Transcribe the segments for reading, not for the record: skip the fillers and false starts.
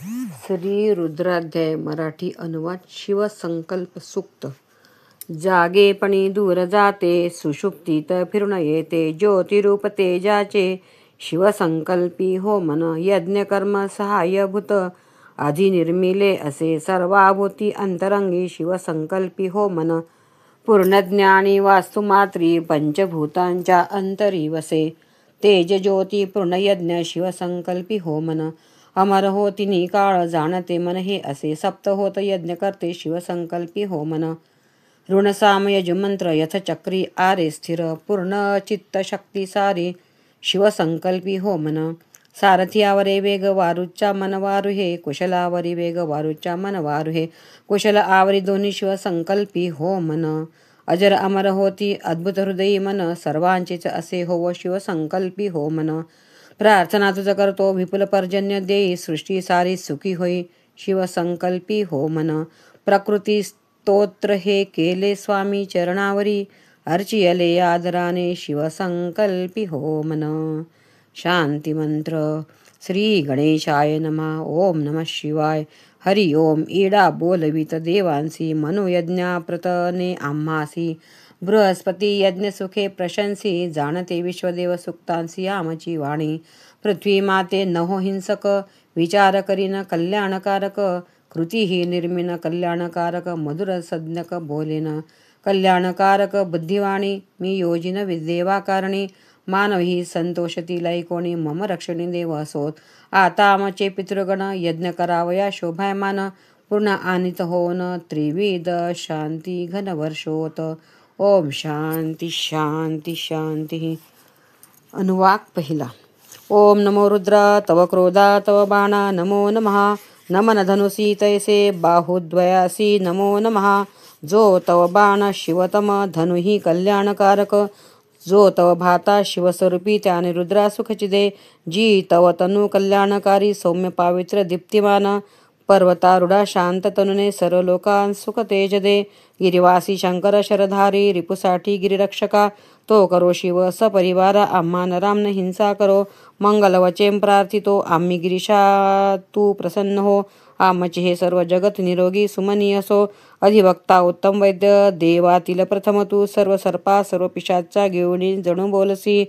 श्री रुद्राध्याय मराठी अनुवाद शिवसंकल्प सूक्त. जागेपणी दूर जाते, सुषुप्तीत फिरून येते. ज्योतिरूप तेजाचे शिवसंकल्पी हो मन. यज्ञकर्म सहाय्यभूत आधी निर्मिले असे. सर्वाभूती अंतरंगी शिवसंकल्पी हो मन. पूर्णज्ञानी वास्तुमात्री पंचभूतांच्या अंतरी वसे. तेज ज्योती पूर्णयज्ञ शिवसंकल्पी हो मन. अमर होती निकाळ जाणते मन हे असे. सप्त होत यज्ञ करते शिवसंकल्पी हो मन. ऋणसाम यजुमंत्र यथचक्री आरे स्थिर. पूर्ण चित्त शक्ती सारी शिवसंकल्पी हो मन. सारथीयावरे वेग वारूच्या मन वारू हे. कुशलावरी वेग वारूच्या मन वारू हे. कुशल आवरी दोन्ही शिवसंकल्पी हो मन. अजर अमर होती अद्भुत हृदयी मन. सर्वांचेच असे होव शिवसंकल्पी हो मन. प्रार्थना तुझ करतो विपुल पर्जन्य देई. सृष्टी सारी सुखी होई शिवसंकल्पी हो मन. प्रकृती स्तोत्र हे केले स्वामी चरणावरी. अर्चियले आदराने शिवसंकल्पी हो मन. शांती मंत्र. श्री गणेशाय नमः. ओम नमः शिवाय. हरि ओम. इडा बोलवित देवांसी. मनोयज्ञाप्रतने आम्हासी. बृहस्पती यज्ञ सुखे प्रशंसी. जाणते विश्वदेव सुक्तांसी आमची वाणी. पृथ्वी माते नहो हिंसक. विचार करीन कल्याणकारक. कृती ही निर्मिन कल्याणकारक. मधुर सज्ञक बोलेन कल्याणकारक. बुद्धिवाणी मी योजिन विदेवाकारणी. मानव ही संतोषती लैकोणी. मम रक्षणी देव असोत. आता आमचे पितृगण यज्ञ करावया शोभायमान. पूर्ण आनित होन त्रिविध शांती घनवर्षोत. ओम शांती शांती शांती. अनुवाक पहिला. ओम नमो रुद्रा तव क्रोधा तव बाणा नमो नमः. नमन धनुसी तैसे बाहुद्वयासी नमो नमः. जो तव बाण शिवतम धनुही कल्याणकारक. जो तव भाता शिवस्वरूपी त्याने रुद्रा सुखचिदे. जी तव तनु कल्याणकारी सौम्य पावित्र दीप्तिमान. पर्वतारूढा शांत तनुने सर्व लोकां सुख तेज दे. गिरिवासी शंकर शरधारी रिपुसाठी गिरिरक्षका. तो करो शिव सपरिवारा. आम्हा नरामन हिंसा करो. मंगल वचेम प्रार्थितो आम्ही गिरीशा तू प्रसन्न हो. आमचे हे सर्व जगत निरोगी सुमनी असो. अधिवक्ता उत्तम वैद्य देवातील प्रथम तू. सर्व सर्पा सर्व पिशाचा घेऊनी जणू बोलसी.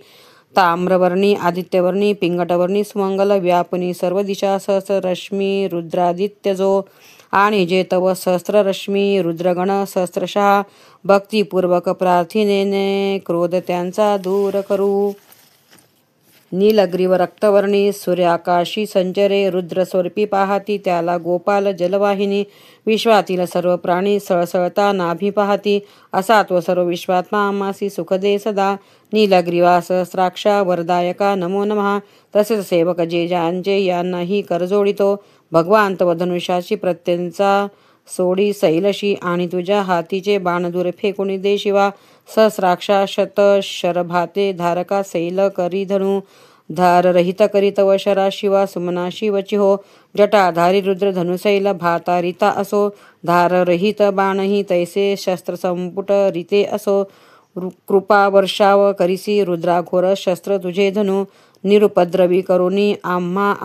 ताम्रवर्णी आदित्यवर्णी पिंगटवर्णी सुमंगल. व्यापुनी सर्व दिशा सहस्र रश्मी रुद्रादित्य जो. आणि जे तव सहस्र रश्मी रुद्रगण सहस्रशः भक्तिपूर्वक प्रार्थनेने क्रोध त्यांचा दूर करू. नीलग्रीव रक्तवर्णी सूर्याकाशी संचरे. रुद्रस्वरूपी पाहती त्याला गोपाल जलवाहिनी. विश्वातील सर्व प्राणी सळसळता नाभी पाहती. असा तो सर्व विश्वात्मा आम्हासी सुख दे सदा. नीलग्रीवा सहस्राक्षा वरदायका नमो नमः. तसेच सेवक जे ज्यांचे यांनाही करजोडितो. भगवान तव धनुष्याची प्रत्यंचा सोडी सैलशी. आणि तुझ्या हातीचे बाण दूर फेकून दे शिवा. सहस्राक्षा शत शरभाते धारका सैल करी धनु. धाररहित करी तव शरा शिवा सुमनाशी वची हो. जटाधारी रुद्र धनुसैल भातारिता असो. धाररहित बाणही तैसे शस्त्रसंपुट रिते असो. कृपा वर्षाव करिसी रुद्राघोर शस्त्र तुझे धनु. निरुपद्रवी करुणी आम्हा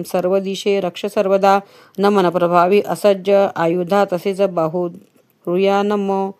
सर्व दिशे रक्ष सर्वदा. नमन प्रभावी असज्ज आयुधा तसेच बाहुरुया नमो.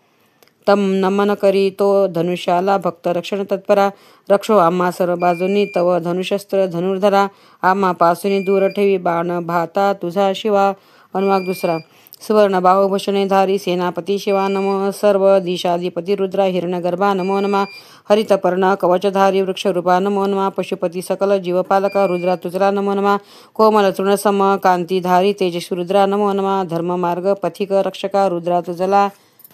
तम नमन करी तो धनुष्याला भक्त रक्षण तत्परा. रक्षो आम्हा सर्व बाजूंनी तव धनुशस्त्र धनुर्धरा. आम्हा पासून दूर ठेवी बाण भाता तुझा शिवा. अनुवाक दुसरा. सुवर्ण बाहुभूषणे धारी सेनापती शिवा नमो. सर्व दिशाधिपती रुद्रा हिरण्यगर्भा नमो नमः. हरितपर्ण कवचधारी वृक्षरूपा नमो नमः. पशुपती सकल जीवपालका रुद्रा तुझला नमो नमः. कोमल तृणसम कांतीधारी तेजस्वी रुद्रा नमो नमः. धर्ममार्ग पथिक रक्षका रुद्रा तुझला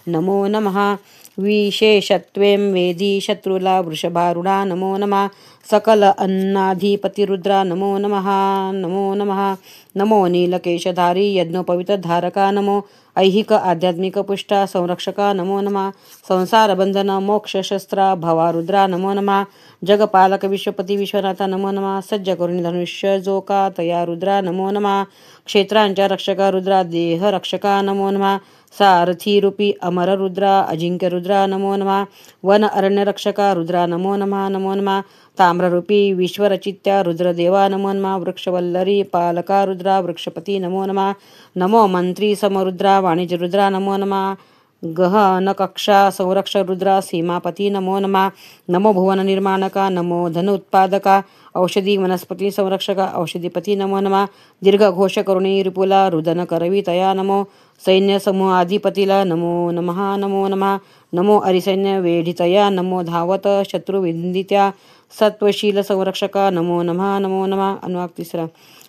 नमो नमः. विशेषत्वें वेदी शत्रुला वृषभारूढा नमो नमः. सकल अन्नाधिपती रुद्रा नमो नमः. नमो नमः. नमो नीलकेशधारी यज्ञोपवित धारका नमो. ऐहिक आध्यात्मिक पुष्टा संरक्षका नमो नमः. संसार बंधन मोक्ष शस्त्रा भवा रुद्रा नमो नमः. जगपालक विश्वपती विश्वनाथा नमो नमः. सज्ज करुणी धनुष्य जो का तया रुद्रा नमो नमः. क्षेत्रांच्या रक्षका रुद्रा देह रक्षका नमो नमः. सारथी रूपी अमर रुद्रा अजिंक्य रुद्रा नमो नमः. वन अरण्य रक्षका रुद्रा नमो नमः. नमो नमः. ताम्ररूपी विश्वरचित्या रुद्रदेवा नमो नमः वृक्षवल्लरी पालका रुद्रा वृक्षपती नमो नमः नमो मंत्री समरुद्रा वाणिज्यरुद्रा नमो नमः गहनकक्षा संरक्ष रुद्रा सीमापती नमो नमः नमो भुवन निर्माणका नमो धन उत्पादका औषधी वनस्पती संरक्षका औषधीपती नमो नमः दीर्घ घोष करुणी रिपुला रुदन करवी तया नमो सैन्य समूह अधिपतीला नमो नमः नमो नमः नमो अरिसैन्य वेढितया नमो धावत शत्रु विंदित्या सत्वशील संरक्षका नमो नमः नमो नमः. अनुवाक तिसरा.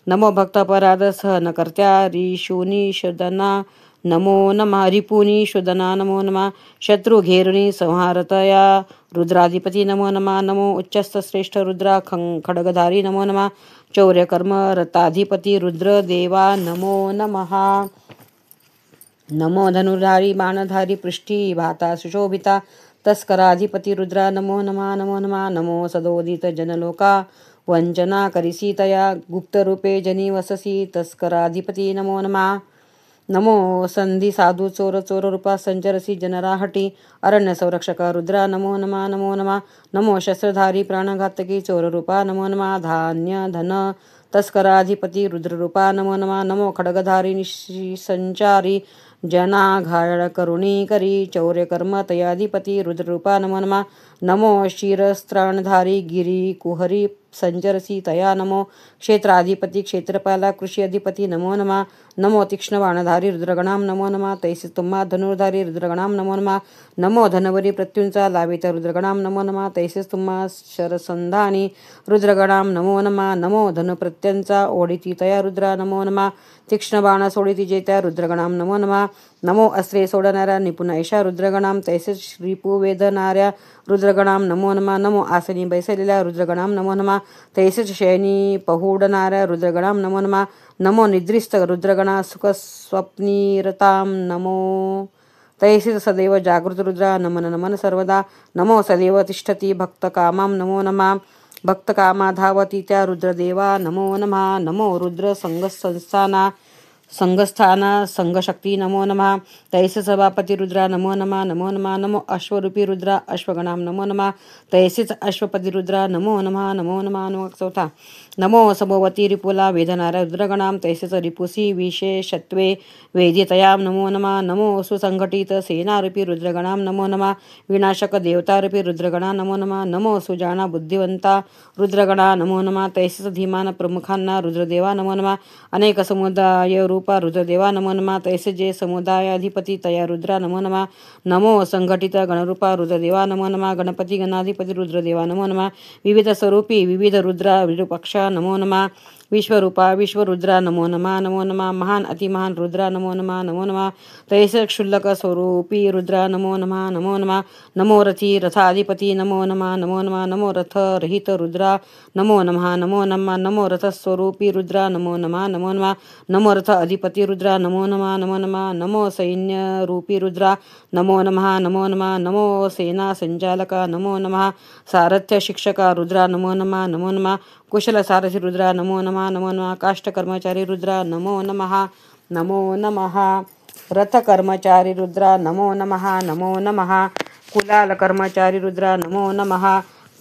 नमो भक्तपराध सहनकर्त्या रिशूनी शदना नमो नमः रिपुनी शोधना नमो नमः शत्रु घेरुनी संहारतया रुद्राधिपती नमो नमः नमो उच्चस्थ श्रेष्ठ रुद्रा खडगधारी नमो नमः चौर्यकर्म रताधिपती रुद्र देवा नमो नमः नमो धनुर्धारी बाणधारी पृष्ठी भाता सुशोभिता तस्कराधिपती रुद्रा नमो नमः नमो नमः नमो सदोदित जनलोका वंचना करिसीतया गुप्तरूपे जनी वससी तस्कराधिपती नमो नमः नमो संधी साधू चोर चोर रूपा संचरसी जनराहटी अरण्य संरक्षका रुद्रा नमो नमः नमो नमः नमो शस्त्रधारी प्राणघातकी चोर रूपा नमो नमः धान्य धन तस्कराधिपती रुद्ररूपा नमो नमः नमो खड्गधारी संचारी जनाघाळ करुणी करी चौर्यकर्म तयाधिपती रुद्ररूपा नमो नमः नमो शिरस्त्राणधारी गिरी कुहरी संचरसी तया नमो क्षेत्राधिपती क्षेत्रपाला कृषी अधिपती नमो नमः नमो तीक्ष्ण बाणधारी रुद्रगणाम नमो नमः तैसे तुम्हा धनुर्धारी रुद्रगणाम नमो नमः नमो धनवरी प्रत्युंचा लावित रुद्रगणाम नमो नमः तैसेच तुम्हा शरसंधानी रुद्रगणाम नमो नमः नमो धनुप्रत्यांचा ओढिती तया रुद्रा नमो नमः तीक्ष्ण बाण सोडिती जेत्या रुद्रगणाम नमो नमः नमो अस्त्रे सोडणाऱ्या निपुण ऐशा रुद्रगणाम तैसेच श्रीपू वेदणाऱ्या रुद्रगणाम नमो नमः नमो आसनी बैसलेल्या रुद्रगणाम नमो नमः तैसेच शयनी पहुडणाऱ्या रुद्रगणाम नमो नमः नमो निद्रिस्त रुद्रगणा सुख स्वप्निरताम नमो तैसेच सदैव जागृत रुद्रा नमन नमन सर्वदा नमो सदैव तिष्ठती भक्तकामाम नमो नमः भक्तकामा धावती त्या रुद्रदेवा नमो नमः नमो रुद्र संघस्थाना संघशक्ती नमो नमः तैसे सभापती रुद्रा नमो नमः नमो नमः नमो अश्वरूपी रुद्रा अश्वगणाम नमो नमः तैसेच अश्वपती रुद्रा नमो नमः नमो नमः. नमो चौथा. नमो समोवती रिपुला वेदनाऱ्या रुद्रगणाम तैसेच रिपुसी विशेषत्वे वेदितयाम नमो नमः नमो सुसंघटित सेनारूपी रुद्रगणाम नमो नमः विनाशक देवतारूपी रुद्रगणा नमो नमः नमो सुजाना बुद्धिवंता रुद्रगणा नमो नमः तैसेच धीमान प्रमुखांना रुद्रदेवा नमो नमः अनेक समुदाय रूपा रुद्रदेवा नमो नमः तैसे जे समुदायाधिपती तया रुद्रा नमो नमः नमो संघटित गणरूपा रुद्रदेवा नमो नमः गणपती गणाधिपती रुद्रदेवा नमो नमः विविध स्वरूपी विविध रुद्रा विरूपाक्षा नमो नमः विश्वरूपा विश्वरुद्रा नमो नमः नमो नमः महान अतिमहान रुद्रा नमो नमः नमो नमः तैसे क्षुल्लक स्वरूपी रुद्रा नमो नमः नमो नमः नमो रथी रथाधिपती नमो नमः नमो नमः नमो रथ रहित रुद्रा नमो नमः नमो नमः नमो रथ स्वरूपी रुद्रा नमो नमः नमो नमः नमो रथ अधिपती रुद्रा नमो नमः नमो नमः नमो सैन्य रूपी रुद्रा नमो नमः नमो नमः नमो सेना संचालका नमो नमः सारथ्य शिक्षका रुद्रा नमो नमः नमो नमः कुशल सारथी रुद्रा नमो नमः नमो नमः काष्ट कर्मचारी रुद्रा नमो नमः नमो नमः रथ कर्मचारी रुद्रा नमो नमः नमो नमः कुलाल कर्मचारी रुद्रा नमो नमः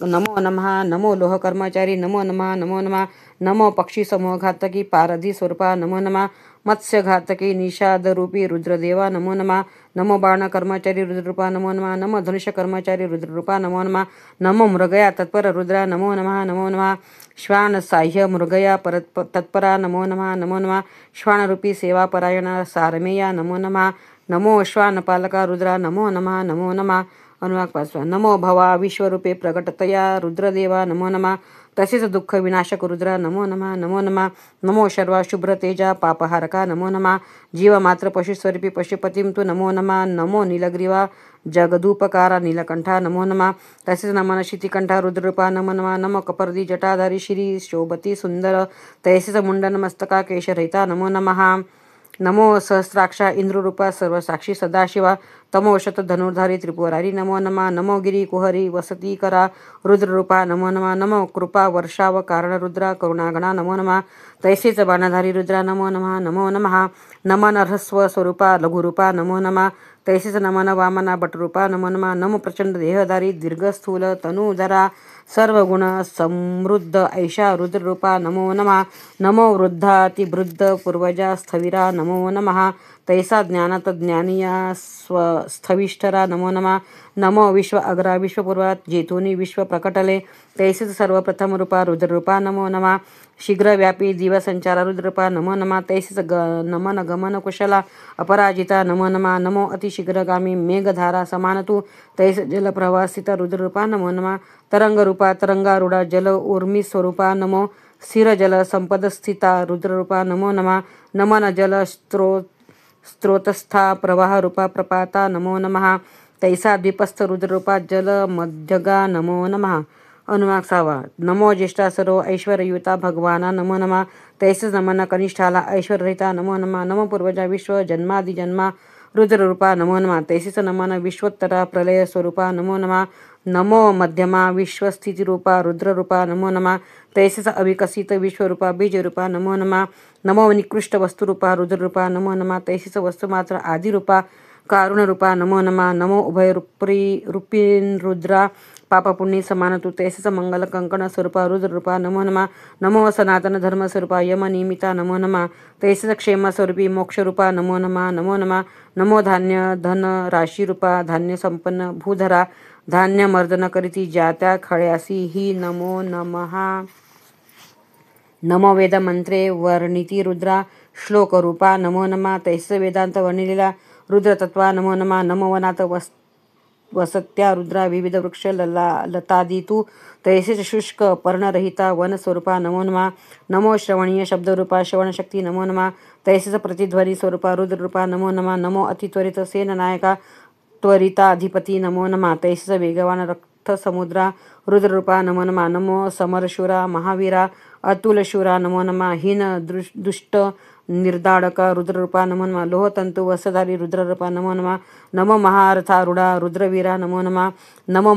नमो नमः नमो लोह कर्मचारी नमो नमः नमो नमः नमो पक्षी समूह घातकी पारधी स्वरूपा नमो नमः मत्स्य घातकी निषाद रूपी रुद्रदेवा नमो नमः नमो बाण कर्मचारी रुद्ररूपा नमो नमः नमो धनुष्य कर्मचारी रुद्ररूपा नमो नमः नमो मृगया तत्पर रुद्रा नमो नमः नमो नमः श्वान साह्य मृगया तत्परा नमो नमः नमो नमः श्वानरूपी सेवापरायण सारमेया नमो नमः नमो श्वानपालका रुद्रा नमो नमः नमो नमः. अनुवाक पाचवा. नमो भवा विश्वरूपे प्रगटतया रुद्रदेवा नमो नमः तसेच दुःख विनाशक रुद्रा नमो नमः नमो नमः नमो शर्वा शुभ्र तेजा पापहारका नमो नमः जीवमात्र पशुस्वरूपी पशुपतीं तु नमो नमः नमो नीलग्रीवा जगदूपकारा नीलकंठा नमो नमः तसेच नमन शितिकंठा रुद्ररूपा नमो नमः नमो कपर्दी जटाधारी श्री शोभती सुंदर तैसेच मुंडन मस्तका केशरहिता नमो नमः नमो सहस्राक्षा इंद्ररूपा सर्वसाक्षी सदाशिवा तमोशत धनुर्धारी त्रिपुरारी नमो नमः नमो गिरी कुहरी वसती करा रुद्ररूपा नमो नमः नमो कृपा वर्षाव कारण रुद्रा करुणागणा नमो नमः तैसेच बाणाधारी रुद्रा नमो नमः नमो नमः नमन अर्हस्व स्वरूपा लघुरूपा नमो नमः तैसेच नमन वामना भटरूपा नमो नमः नमो प्रचंड देहधारी दीर्घस्थूल तनुधरा सर्वगुण समृद्ध ऐशा रुद्ररूपा नमो नमः नमो वृद्धातिवृद्ध पूर्वजा स्थविरा नमो नमः तैसा ज्ञानात ज्ञानिया स्थविष्ठरा नमो नमः नमो विश्व अग्रा विश्वपूर्वा जेतुनी विश्व प्रकटले तैसेच सर्वप्रथम रूपा रुद्ररूपा नमो नमः शीघ्रव्यापी दिवसंचारा रुद्ररूपा नमो नमः तैसेच नमन गमन कुशला अपराजिता नमो नमः नमो अतिशीघ्रगामी मेघधारा समानतु तैसे जलप्रवासिता रुद्ररूपा नमो नमः तरंगरूपा तरंगारूढा जल उर्मी स्वरूपा नमो स्थिर जल संपदस्थिता रुद्ररूपा नमो नमः नमन जल स्त्रोतस्था प्रवाह रूपा प्रपाता नमो नमः तैसा द्वीपस्थ रुद्ररूपा जल मध्यगा नमो नमः अनुवाक 6 नमो ज्येष्ठा सर्व ऐश्वर्ययुता भगवाना नमो नमः तैसेच नमन कनिष्ठाला ऐश्वर्यरहिता नमो नमः नमो पूर्वजा विश्व जन्मादि जन्मा रुद्ररूपा नमो नमः तैसेच नमन विश्वोत्तरा प्रलय स्वरूपा नमो नमः नमो मध्यमा विश्वस्थितिरूपा रुद्ररूपा नमो नमः तैसेच अविकसित विश्वरूपा बीजरूपा नमो नमः नमो निकृष्ट वस्तुरूपा रुद्ररूपा नमो नमः तैसेच वस्तुमात्र आदिरूपा कारुणरूपा नमो नमः नमो उभयरूपीन रुद्रा पापपुण्य समानतु तैसेच मंगल कंकण स्वरूपा रुद्ररूपा नमो नमः नमो सनातन धर्म स्वरूपा यम नियमिता नमो नमः तैसेच क्षेम स्वरूपी मोक्षरूपा नमो नमः नमो नमः नमो धान्य धन राशीरूपा धान्य संपन्न भूधरा धान्य मर्दन करीती ज्या खळ्यासी ही नमो नमः नमो वेद मंत्रे वर्णिती रुद्रा श्लोकरूपा नमो नमः तैसेच वेदांत वर्णिलेला रुद्रतत्वा नमो नमः नमो वनात वसत्या रुद्रा विविध वृक्ष लतादितू तैसेच शुष्क पर्णरहिता वनस्वरूपा नमो नमः नमो श्रवणीय शब्दरूपा श्रवणशक्ती नमो नमः तैसेच प्रतिध्वनी स्वरूपा रुद्ररूपा नमो नमः नमो अतित्वरित सेननायका त्वरिताधिपती नमो नमः तैसेच वेगवान रक्तसमुद्रा रुद्ररूपा नमो नमः नमो समरशूरा महावीरा अतुलशूरा नमो नमः हीन दुष्ट निर्दाडका रुद्ररूपा नमो नमः लोहतंतु वसधारी रुद्ररूपा नमो नमः नमो महारथारूढा रुद्रवीरा नमो नमः नमो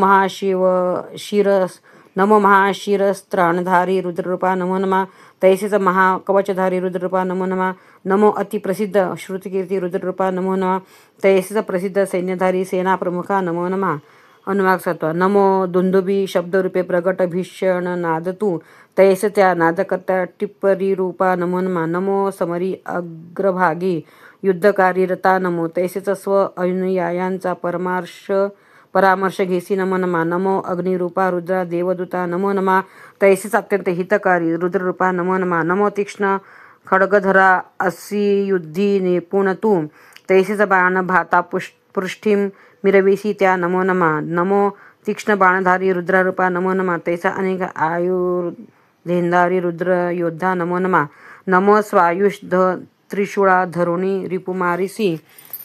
महाशिरस्त्राणधारी रुद्ररूपा नमो नमः तैसेच महाकवचधारी रुद्ररूपा नमो नमः नमो अतिप्रसिद्ध श्रुतिकीर्ती रुद्ररूपा नमो नमः तैसेच प्रसिद्ध सैन्यधारी सेनाप्रमुखा नमो नमः अनुवाक 7 नमो दुंदुबी शब्दरूपे प्रगट भीषण नादतू तैसे त्या नादकर्त्या टिप्परी रूपा नमो नमः नमो समरी अग्रभागी युद्धकारी रता नमो तैसेच स्व अनुयायांचा परामर्श घेसी नमो नमः नमो अग्निरूपा रुद्रा देवदूता नमो नमः तैसेच अत्यंत हितकारी रुद्ररूपा नमो नमः नमो तीक्ष्ण खड्गधरा असी युद्धी निपुण तू तैसेच बाण भाता पृष्ठीम मिरविसी त्या नमो नमः नमो तीक्ष्ण बाणधारी रुद्ररूपा नमो नमः तैसा अनेक आयुर्धेंधारी रुद्र योद्धा नमो नमः नमो स्वायुष त्रिशूळा धरुणी रिपुमारिसी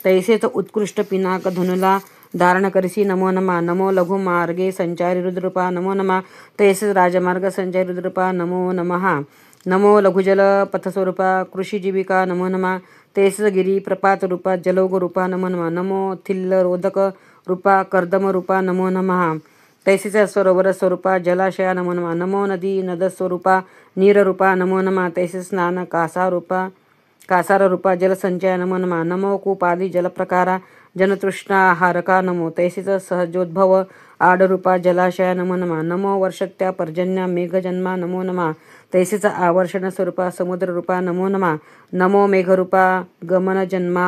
तैसेच उत्कृष्ट पिनाक धनुला धारण करिसी नमो नमः नमो लघु मार्गे संचारी रुद्ररूपा नमो नमः तैसेच राजमार्ग संचारी रुद्ररूपा नमो नमः नमो लघुजल पथस्वरूपा कृषी जीविका नमो नमः तैसेच गिरी प्रपात रूपा जलौघ रूपा नमो नमः नमो थिल्ल रोधक रूपा कर्दम रूपा नमो नमः तैसेच सरोवर स्वरूपा जलाशया नमो नमः नमो नदी नदस्वरूपा नीररूपा नमो नमः तैसेच स्नान कासार रूपा जलसंचय नमो नमः नमो कूपादी जलप्रकारा जनतृष्णाहारका नमो तैसेच सहजोद्भव आडरूपा जलाशया नमो नमः नमो वर्षत्या पर्जन्या मेघजन्मा नमो नमः तैसेच आवर्षण स्वरूपा समुद्ररूपा नमो नमः नमो मेघरूपा गमनजन्मा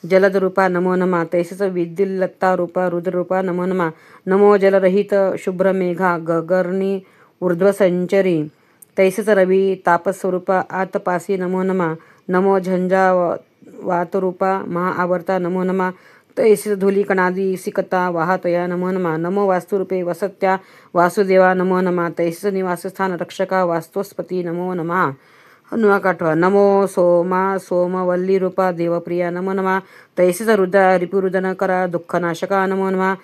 जलदरूपा नमो नमः तैसेच विद्युल्लता रूपा रुद्ररूपा नमो नमः नमो जलरहित शुभ्रमेघा गगर्णी ऊर्ध्वसंचरी तैसेच रवी तापस्वरूपा आतपासी नमो नमः नमो झंझावातरूपा महाआवर्ता नमो नमः तैसेच धूलिकणादी सिकता वाहतया नमो नमः नमो वास्तुरूपे वसत्या वासुदेवा नमो नमः तैसेच निवासस्थान रक्षका वास्तुस्पती नमो नमः अनुवाक 8 नमो सोमा सोमवल्ली रूपा देवप्रिया नमो नमः तैसेच रुद्रा रिपुरुदनकरा दुःखनाशका नमो नमः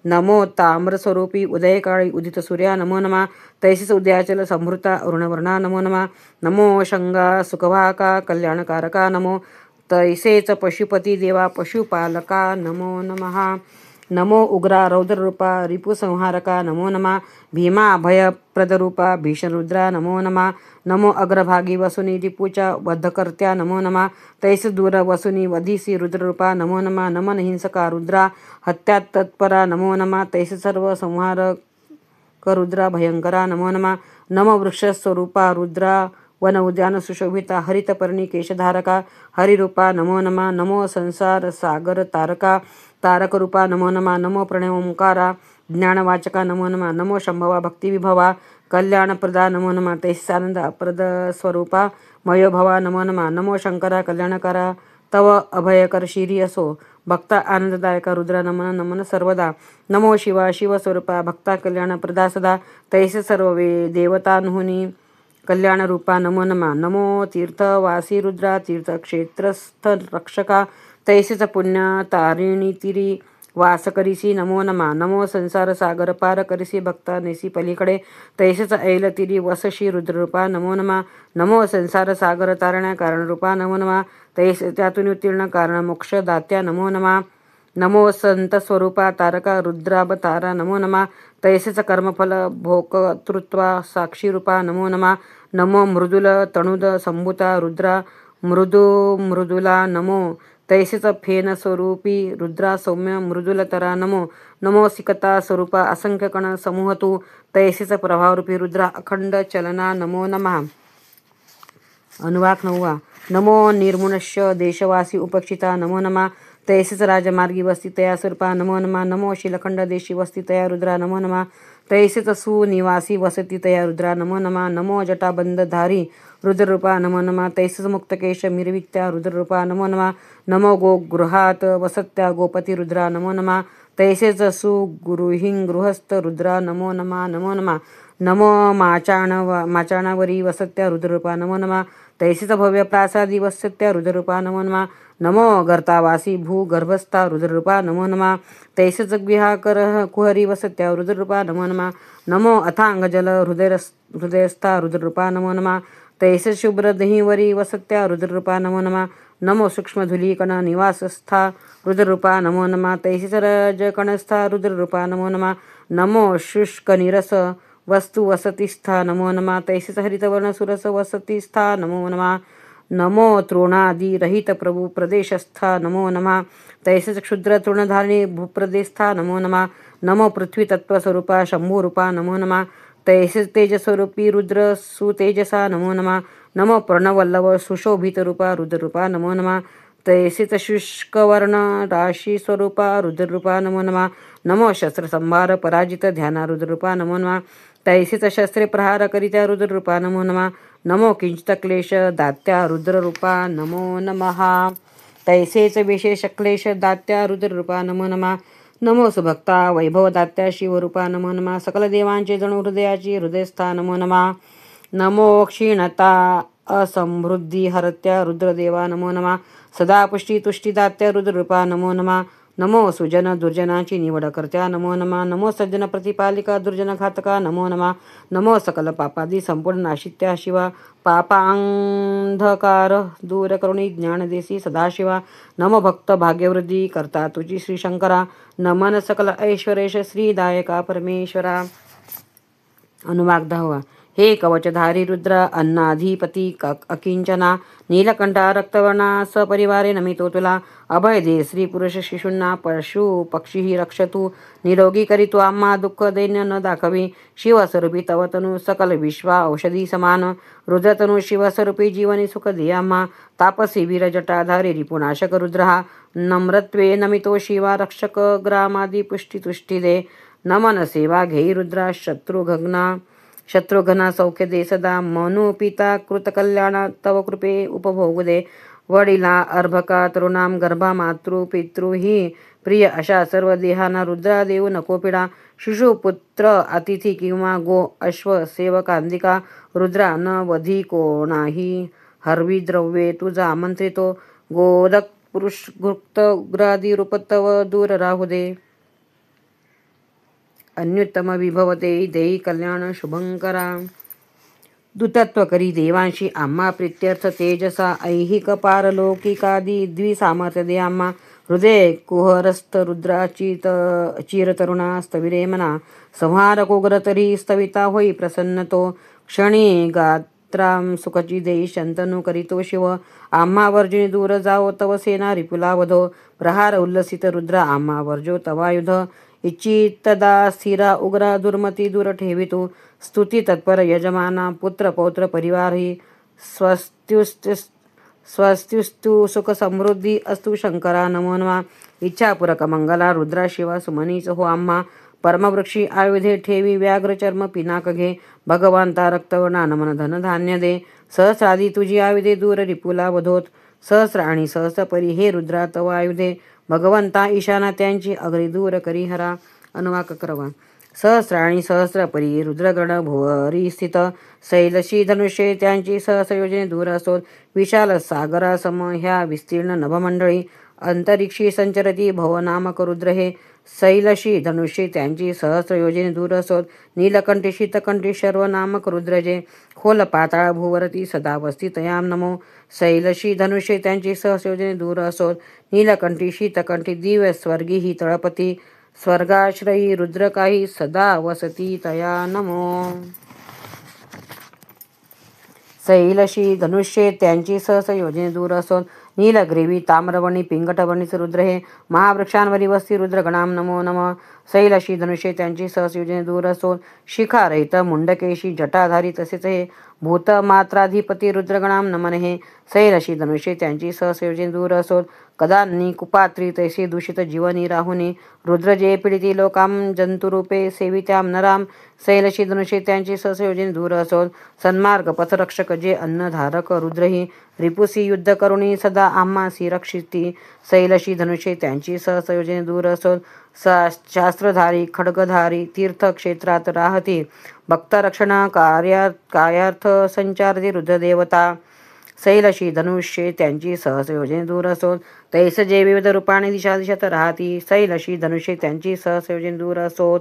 नमो ताम्रस्वरूपी उदयकाळी उदित सूर्या नमो नमः तैसेच उदयाचल संभृता अरुणवर्णा नमो नमः नमो शंगा सुखवाहका कल्याणकारका नमो तैसेच पशुपती देवा पशुपालका नमो नमः. नमो उग्रा रौद्ररूपा रिपुसंहारका नमो नमः. भीमा भयप्रदरूपा भीषणरुद्रा नमो नमः. नमो अग्रभागी वसुनी रिपूच्या वधकर्त्या नमो नमः. तैस दूर वसुनी वधिसी रुद्ररूपा नमो नमः. नमन हिंसका रुद्रा हत्यात तत्परा नमो नमः. तैस सर्व संहारक रुद्रा भयंकरा नमो नमः. नमो वृक्षस्वरूपा रुद्रा वन उद्यान सुशोभिता हरितपर्णी केशधारका हरिरूपा नमो नमः. नमो संसार सागर तारका तारकरूपा नमो नमः. नमो प्रणय ओंकारा ज्ञानवाचका नमो नमः. नमो शंभवा भक्तिविभवा कल्याणप्रदा नमो नमः. तैस आनंद अप्रद स्वरूपा मयोभवा नमो नमः. नमो शंकरा कल्याणकारा तव अभयकर शिरी असो भक्ता आनंददायका रुद्रा नमन नमन सर्वदा. नमो शिवा शिवस्वरूपा भक्ता कल्याणप्रदा सदा. तैसे सर्व देवतांहुनी कल्याणरूपा नमो नमः. नमो तीर्थवासी रुद्रा तीर्थक्षेत्रस्थ रक्षका तैसेच पुण्य तारिणी तिरी वास करिसी नमो नमः. नमो संसार सागर पार करिसी भक्ता नेसी पलीकडे तैसेच ऐल तिरी वसशी रुद्ररूपा नमो नमः. नमो संसार सागर तारण्या कारणरूपा नमो नमः. तैसे त्यातून उत्तीर्ण कारण मोक्ष दात्या नमो नमः. नमो संत स्वरूपा तारका रुद्रावतारा नमो नमः. तैसेच कर्मफल भोक्तृत्वा साक्षीरूपा नमो नमः. नमो मृदुल तणुद संभूता रुद्रा मृदुला नमो. तैसेच फेन स्वरूपी रुद्रा सौम्य मृदुलतरा नमो. नमो सिकता स्वरूपा असंख्य कण समूह तू तैसेच प्रभावरूपी रुद्रा अखंड चलना नमो नमः. अनुवाक 9. नमो निर्मुनश्य देशवासी उपेक्षिता नमो नमः. तैसेच राजमार्गी वस्ती तया स्वरूपा नमो नमः. नमो शिलखंड देशी वस्ती तया रुद्रा नमो नमः. तैसेच सुनिवासी वसती तया रुद्रा नमो नमः. नमो जटाबंधधारी रुद्ररूपा नमो नमः. तैसेच मुक्तकेश मिरवित्या रुद्ररूपा नमो नमः. नमो गोगृहात वसत्या गोपती रुद्रा नमो नमः. तैसेच सुगृहिं गृहस्थ रुद्रा नमो नमः नमो नमः. नमो माचाणावरी वसत्या रुद्ररूपा नमो नमः. तैसेच भव्य प्रासादी वसत्या रुद्ररूपा नमो नमः. नमो गर्तावासी भूगर्भस्था रुद्ररूपा नमो नमः. तैसेच गृहाकर कुहरी वसत्या रुद्ररूपा नमो नमः. नमो अथांग जल हृदयस्था रुद्ररूपा नमो नमः. तैसेच शुभ्र दहीवरी वसत्या रुद्ररूपा नमो नमः. नमो सूक्ष्म धुलीकण निवासस्था रुद्ररूपा नमो नमः. तैसेच रजकणस्था रुद्ररूपा नमो नमः. नमो शुष्क निरस वस्तु वसतिस्था नमो नमः. तैसेच हरितवर्ण सुरस वसतिस्था नमो नमः. नमो तृणादि रहित प्रभु प्रदेशस्था नमो नमः. तैसेच क्षुद्र तृणधारिणी भूप्रदेशस्था नमो नमः. नमो पृथ्वी तत्वस्वरूपा शंभूरूपा नमो नमः. तैसेच तेजस्वरूपी रुद्र सुतेजसा नमो नमः. नमो प्रणवल्लभ सुशोभितरूपा रुद्ररूपा नमो नमः. तैसेच शुष्कवर्ण राशी स्वरूपा रुद्ररूपा नमो नमः. नमो शस्त्रसंभार पराजित ध्याना रुद्ररूपा नमो नमः. तैसेच शस्त्रे प्रहार करित्या रुद्ररूपा नमो नमः. नमो किंचित क्लेश दात्या रुद्ररूपा नमो नमः. तैसेच विशेष क्लेश दात्या रुद्ररूपा नमो नमः. नमो सुभक्ता वैभव दात्या शिवरूपा नमो नमः. सकल देवांचे जणू हृदयाची हृदयस्था नमो नमः. नमो क्षीणता असमृद्धी हरत्या रुद्रदेवा नमो नमः. सदा पुष्टी तुष्टी दात्या रुद्ररूपा नमो नमः. नमो सुजन दुर्जनाची निवड करत्या नमो नमः. नमो सज्जन प्रतिपालिका दुर्जन घातका नमो नमः. नमो सकल पापादी संपूर्ण नाशित्या शिवा पापांधकार दूर करुणी ज्ञानदेशी सदाशिवा. नमो भक्त भाग्यवृद्धी करता तुझी श्री शंकरा. नमन सकल ऐश्वरेश श्रीदायका परमेश्वरा. अनुवाक 10. हे कवचधारी रुद्र अन्नाधिपती अकिंचना नीलकंठा रक्तवर्णा सपरिवारे नमितो तुला. अभय दे स्त्री पुरुष शिशूंना पशु पक्षीही रक्षतु. निरोगी करीतो आम्हा दुःख दैन्य न दाखवी. शिवस्वरूपी तव तनु सकल विश्वा औषधी समान. रुद्रतनु शिवस्वरूपी जीवनी सुख दे आम्हा. तापसी वीर जटाधारी रिपुनाशक रुद्रहा. नम्रत्वे नमितो शिवा रक्षक ग्रामादी पुष्टी तुष्टी दे. नमन सेवा घेई रुद्रा शत्रुघ्ना सौख्य दे सदा. मनु पिता कृतकल्याणा तव कृपे उपभोग दे. वडिला अर्भका तरुणाम गर्भा मातृ पितृ ही प्रिय अशा सर्व देहांना रुद्रा देऊ नको पिडा. शिशुपुत्र अतिथी किंवा गो अश्व सेवकांदिका रुद्रा न वधी कोणाही. हरवी द्रव्ये तुझा आमंत्रितो. गोदक पुरुष गुप्त उग्रादी रूप तव दूर राहू दे. अन्युत्तम विभवते देई कल्याण शुभंकरा. दुतत्व करी देवांशी आम्हा प्रीत्यर्थ तेजसा ऐहिक पारलौकिकादी द्विसामर्थ्य दे आम्हा हृदय कुहरस्थ रुद्राची चिरतरुणा स्तविरे मना संहार कोग्र तरी स्तविता होई प्रसन्न तो क्षणी गात्राम सुखची देई शंतनु करीतो शिव आम्हा वर्जिनी दूर जाओ तव सेना रिपुला वधो प्रहार उल्लसित रुद्र आम्हा वर्जो तवायुध इच्छितदा स्थिरा उग्रा दुर्मती दूर ठेवितो स्तुती तत्पर यजमाना पुत्र पौत्र परिवारही स्वस्त्युस्तु सुख समृद्धी अस्तु शंकरा नमो नमः इच्छापूरक मंगला रुद्रा शिवा सुमनीच हो आम्हा परमवृक्षी आयुधे ठेवी व्याघ्र चर्म पिनाक घे भगवंता रक्तवर्णा नमन धन धान्य दे सहस्रादी तुझी आयुधे दूर रिपुला वधोत सहस्र आणि सहस्र परी हे रुद्रा तव आयुधे भगवंता ईशाना त्यांची अग्री दूर करी हरा अनुवाक करवा सहस्र आणि सहस्र परी रुद्रगण भुवरी स्थित शैलशी धनुष्ये त्यांची सहस्र योजने दूर असोत विशाल सागरासम ह्या विस्तीर्ण नभमंडळी अंतरिक्षी संचरती भवनामक रुद्र हे शैलशी धनुष्ये त्यांची सहस्र योजने दूर असोत नीलकंठी शीतकंठी शर्वनामक रुद्रजे खोल पाताळ भूवरती सदा वस्तितयाम नमो शैलशी धनुष्ये त्यांची सहस्र योजने दूर असोत नीलकंठी शीतकंठी दिव्य स्वर्गी ही तळपती स्वर्गाश्रयी रुद्रकाही सदा वसती तया नमो शैलशी धनुष्ये त्यांची सहस्र योजने दूर असोत नीलग्रीवी ताम्रवर्णी पिंगटवर्णीच रुद्र हे महावृक्षांवरी वस्ती रुद्रगणाम नमो नमः शैलशी धनुष्ये त्यांची सहस्र योजने दूर असोत शिखारहित मुंडकेशी जटाधारी तसेच हे भूतमात्राधिपती रुद्रगणाम नमन हे शैलशी धनुष्ये त्यांची सहस्र योजने दूर असोत कदान्नी कुपात्री तैसे दूषित जीवनी राहुनी रुद्रजे पीडिती लोकाम जंतुरूपे सेवित्याम नराम शैलशी धनुष्ये त्यांची सहस्र योजने दूर असोत सन्मार्ग पथरक्षक जे अन्नधारक रुद्रही रिपुसी युद्ध करुणी सदा आम्हासी रक्षिती शैलशी धनुष्ये त्यांची सहस्र योजने दूर असोत शास्त्रधारी खड्गधारी तीर्थक्षेत्रात राहती भक्तरक्षण कार्यार्थ संचारती रुद्रदेवता शैलशी धनुष्ये त्यांची सहस्र योजने दूर असोत तैस जे विविध रूपाने दिशात राहती शैलशी धनुष्ये त्यांची सहस्र योजने दूर असोत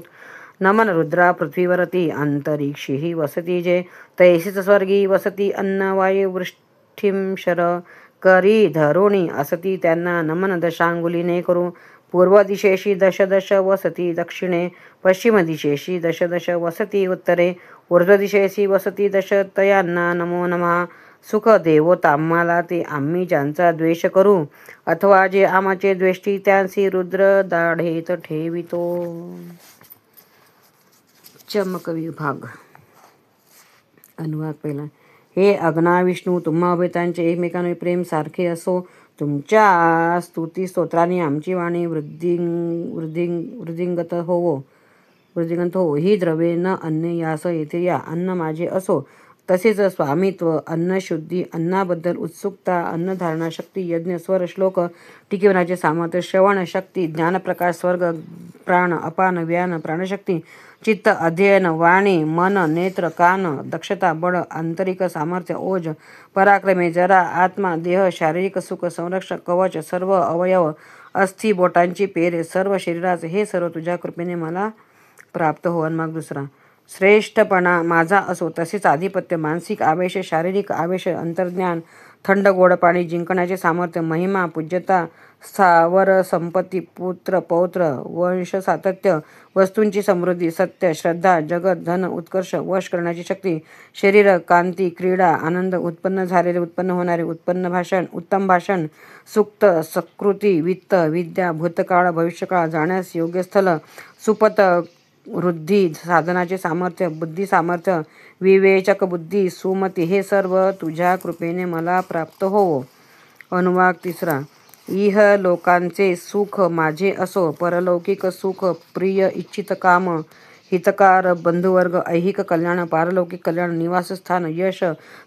नमन रुद्रा पृथ्वीवरती अंतरिक्षी वसती जे तैसीच स्वर्गी वसती अन्न वायू वृष्ठीम शर करी धरुणी असती त्यांना नमन दशांगुलीने करू पूर्व दिशेशी दश दश वसती दक्षिणे पश्चिम दिशेशी दश दश वसती उत्तरे ऊर्ध्व दिशेशी वसती दश तयांना नमो नमः सुख देवोत आम्हाला ते आम्ही ज्यांचा द्वेष करू अथवा जे आमाचे द्वेष्टी त्यांसी रुद्र दाढेत ठेवितो. चमक विभाग अनुवाद पहिला. हे अग्ना विष्णू तुम्हा उभयतांचे एकमेकांवर प्रेम सारखे असो. तुमच्या स्तुती स्तोत्राने आमची वाणी वृद्धिंगत होवो. ही द्रव्ये न अन्य यास येथे या. अन्न माझे असो. तसेच स्वामित्व अन्नशुद्धी अन्नाबद्दल उत्सुकता अन्नधारणा शक्ती यज्ञ स्वर श्लोक टिकवण्याचे सामर्थ्य श्रवण शक्ती ज्ञानप्रकाश स्वर्ग प्राण अपान व्यान प्राणशक्ती चित्त अध्ययन वाणी मन नेत्र कान दक्षता बळ आंतरिक सामर्थ्य ओज पराक्रमे जरा आत्मा देह शारीरिक सुख संरक्षक कवच सर्व अवयव अस्थि बोटांची पेरे सर्व शरीराचे हे सर्व तुझ्या कृपेने मला प्राप्त हो. मग दुसरा. श्रेष्ठपणा माझा असो. तसेच आधिपत्य मानसिक आवेश शारीरिक आवेश अंतर्ज्ञान थंड गोड पाणी जिंकण्याचे सामर्थ्य महिमा पूज्यता स्थावर संपत्ती पुत्र पौत्र वंश सातत्य वस्तूंची समृद्धी सत्य श्रद्धा जगत धन उत्कर्ष वश करण्याची शक्ती शरीर कांती क्रीडा आनंद उत्पन्न झालेले उत्पन्न होणारे उत्पन्न भाषण उत्तम भाषण सुक्त सकृती वित्त विद्या भूतकाळ भविष्यकाळ जाण्यास योग्य स्थल सुपत वृद्धी साधनाचे सामर्थ्य बुद्धी सामर्थ्य विवेचक बुद्धी सुमती हे सर्व तुझ्या कृपेने मला प्राप्त होवो. अनुवाद तिसरा. इह लोकांचे सुख माझे असो. परलौकिक सुख प्रिय इच्छित काम हितकार बंधुवर्ग ऐहिक कल्याण पारलौकिक कल्याण निवासस्थान यश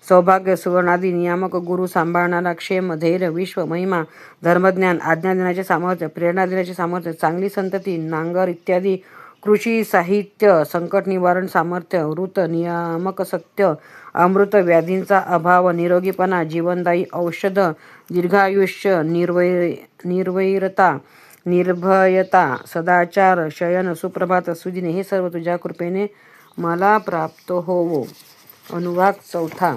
सौभाग्य सुवर्णादी नियामक गुरु सांभाळणारा क्षेम धैर्य विश्व महिमा धर्मज्ञान आज्ञा देण्याचे सामर्थ्य प्रेरणा देण्याचे सामर्थ्य चांगली संतती नांगर इत्यादी कृषी साहित्य संकट निवारण सामर्थ्य वृत नियामक सत्य अमृत व्याधींचा अभाव निरोगीपणा जीवनदायी औषध दीर्घायुष्य निर्वैरता निर्भयता सदाचार शयन सुप्रभात सुदिने हे सर्व तुझ्या कृपेने मला प्राप्त होवो. अनुवाक चौथा.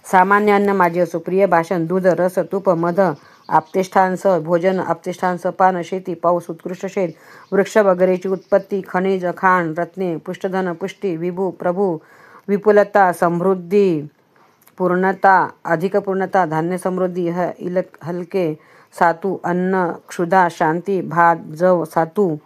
सामान्य अन्न माझे असो, प्रिय भाषण, दूध, रस, तूप, मध, आप्तेष्टांसह भोजन, आप्तेष्टांसह पान, शेती, पाऊस, उत्कृष्ट शेत, वृक्ष वगैरेची उत्पत्ती, खनिज, खाण, रत्ने, पुष्टधन, पुष्टी, विभू, प्रभू, विपुलता, समृद्धी, पूर्णता, अधिक पूर्णता, धान्य समृद्धी, हलके, सातू, अन्न, क्षुधा, शांती, भात, जव, सातू,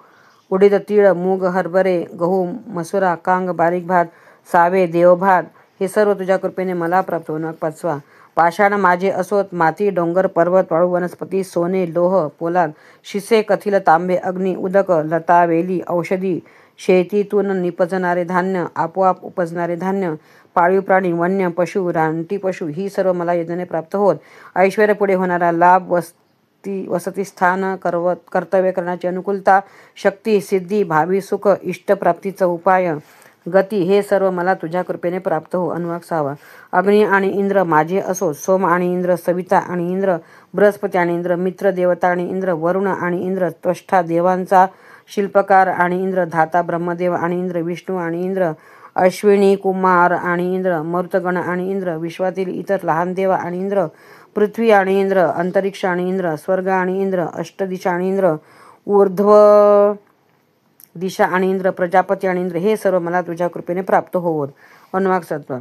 उडीद, तीळ, मूग, हरभरे, गहू, मसुरा, कांग, बारीक भात, सावे, देवभात, हे सर्व तुझ्या कृपेने मला प्राप्त होणार. पाचवा. पाषाण माझे असोत, माती, डोंगर, पर्वत, वाळू, वनस्पती, सोने, लोह, पोलाद, शिसे, कथिल, तांबे, अग्नी, उदक, लता, वेली, औषधी, शेतीतून निपजणारे धान्य, आपोआप उपजणारे धान्य, पाळीव प्राणी, वन्य पशु, रानटी पशु, ही सर्व मला यज्ञाने प्राप्त होत. ऐश्वर्य, पुढे होणारा लाभ, वसतिस्थान, कर्तव्य करण्याची अनुकूलता, शक्ती, सिद्धी, भावी सुख, इष्टप्राप्तीचा उपाय, गती, हे सर्व मला तुझ्या कृपेने प्राप्त हो. अनुवाक सहावा. अग्नी आणि इंद्र माझे असो, सोम आणि इंद्र, सविता आणि इंद्र, बृहस्पती आणि इंद्र, मित्र, देवता आणि इंद्र, वरुण आणि इंद्र, त्वष्टा, देवांचा शिल्पकार आणि इंद्र, धाता, ब्रह्मदेव आणि इंद्र, विष्णू आणि इंद्र, अश्विनी कुमार आणि इंद्र, मरुतगण आणि इंद्र, विश्वातील इतर लहान देव आणि इंद्र, पृथ्वी आणि इंद्र, अंतरिक्ष आणि इंद्र, स्वर्ग आणि इंद्र, अष्टदिशा आणि इंद्र, ऊर्ध्व दिशा आणि इंद्र, प्रजापती आणि इंद्र, हे सर्व मला तुझ्या कृपेने प्राप्त होवोत. अनुवाक सातवा.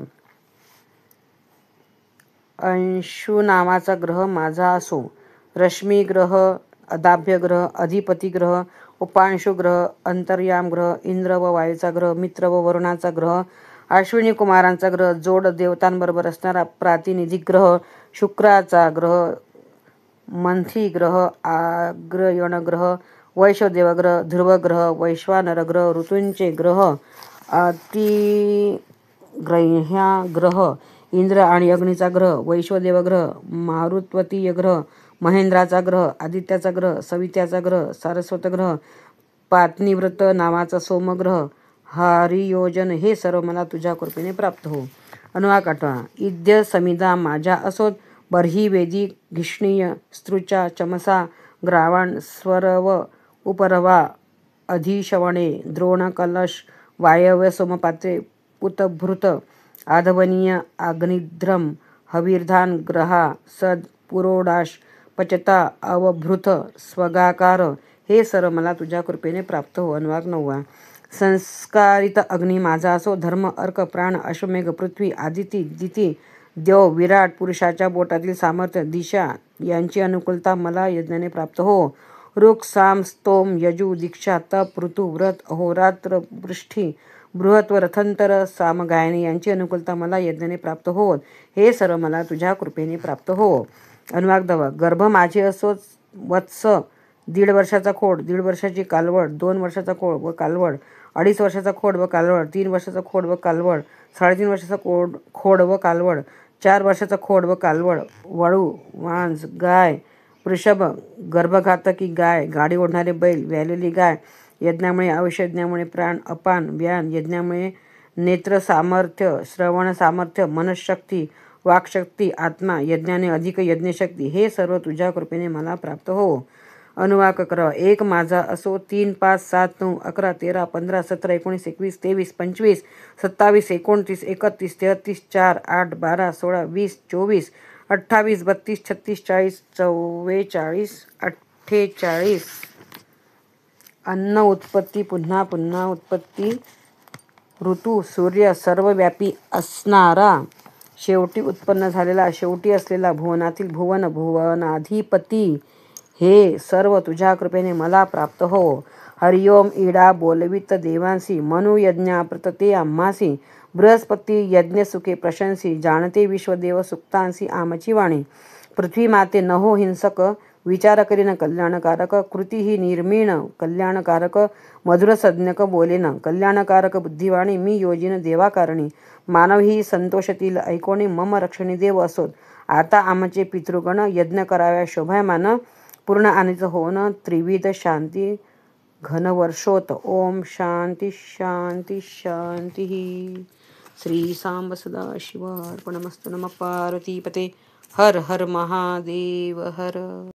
अंशु नावाचा ग्रह माझा असो, रश्मी ग्रह, अदाभ्य ग्रह, अधिपती ग्रह, उपांशु ग्रह, अंतर्याम ग्रह, इंद्र व वायूचा ग्रह, मित्र व वरुणाचा ग्रह, अश्विनी कुमारांचा ग्रह, जोड देवतांबरोबर असणारा प्रातिनिधिक ग्रह, शुक्राचा ग्रह, मंथी ग्रह, आग्रयण ग्रह, वैश्वदेव ग्रह, ध्रुव ग्रह, वैश्वानर ग्रह, ऋतूंचे ग्रह, अतिग्रह्या ग्रह, इंद्र आणि अग्नीचा ग्रह, वैश्वदेव ग्रह, मारुत्वतीय ग्रह, महेंद्राचा ग्रह, आदित्याचा ग्रह, सवित्याचा ग्रह, सारस्वत ग्रह, पातनिव्रत नावाचा सोमग्रह, हरियोजन, हे सर्व मला तुझ्या कृपेने प्राप्त हो. अनुवाक आठवा. इद्य समिधा माझ्या असोत, बर्ही, वेदी, घिष्णीय, स्त्रुचा, चमसा, ग्रावण, स्वरव, उपरवा, अधिशवणे, द्रोण, कलश, वायव्य, सोमपात्रे, पुतभृत, आधवनीय, अग्निध्रम, हविर्धान, ग्रहा, सद, पुरोडाश, पचता, अवभृत, स्वगाकार, हे सर्व मला तुझ्या कृपेने प्राप्त हो. अनुवाक नववा. संस्कारित अग्नी माझा असो, धर्म, अर्क, प्राण, अश्वमेघ, पृथ्वी, आदिती, दिती, देव, विराट, पुरुषाच्या बोटातील सामर्थ्य, दिशा, यांची अनुकूलता मला यज्ञाने प्राप्त हो. ऋक्, साम, स्तोम, यजू, दीक्षा, तप, ऋतू, व्रत, अहोरात्र, वृष्टी, बृहत व रथंतर, सामगायनी, यांची अनुकूलता मला यज्ञाने प्राप्त होत. हे सर्व मला तुझ्या कृपेने प्राप्त हो. अनुवाक दहावा. गर्भ माझे असो, वत्स, 1.5 वर्षाचा खोड, 1.5 वर्षाची कालवड, 2 वर्षाचा खोड व कालवड, 2.5 वर्षाचा खोड व कालवड, 3 वर्षाचा खोड व कालवड, 3.5 वर्षाचा खोड व कालवड, 4 वर्षाचा खोड व कालवड, वळू, वांज, गाय, वृषभ, गर्भघातकी गाय, गाडी ओढणारे बैल, व्यालेली गाय, यज्ञामुळे आयुष्य, यज्ञामुळे प्राण, अपान, व्यान, यज्ञामुळे नेत्र सामर्थ्य, श्रवण सामर्थ्य, मनशक्ती, वाक्शक्ती, आत्मा, यज्ञाने अधिक यज्ञशक्ती, हे सर्व तुझ्या कृपेने मला प्राप्त हो. अनुवाक 11. एक माझा असो, 3, 5, 7, 9, 11, 13, 15, 17, 19, 21, 23, 25, 27, 29, 31, 33, 4, 8, 12, 16, 20, 24, 28, 32, 36, 40, 44, 48. अन्न उत्पत्ती, पुन्हा पुन्हा उत्पत्ती, ऋतू, सूर्य, सर्वव्यापी असणारा, शेवटी उत्पन्न झालेला, शेवटी असलेला, भुवनातील भुवन, भुवनाधिपती, हे सर्व तुझ्या कृपेने मला प्राप्त हो. हरिओम. इडा बोलवित देवांसी, मनु यज्ञा प्रतते आम्हासी, बृहस्पती यज्ञसुखे प्रशंसी, जाणते विश्वदेव सुक्तांसी आमची वाणी, पृथ्वी माते नहो हिंसक, विचार करीन कल्याणकारक, कृती ही निर्मीण कल्याणकारक, मधुर सज्ञक बोलेन कल्याणकारक, बुद्धिवाणी मी योजिन देवाकारणी, मानव ही संतोषतील ऐकोणी, मम रक्षणी देव असोत. आता आमचे पितृगण यज्ञ कराव्या शोभायमान, पूर्ण आनीच होऊन त्रिविध शांती घनवर्षोत. ओम शांती शांती शांती. श्री सांब सदा शिवार्पणमस्तु. नमः पार्वतीपते. हर हर महादेव हर.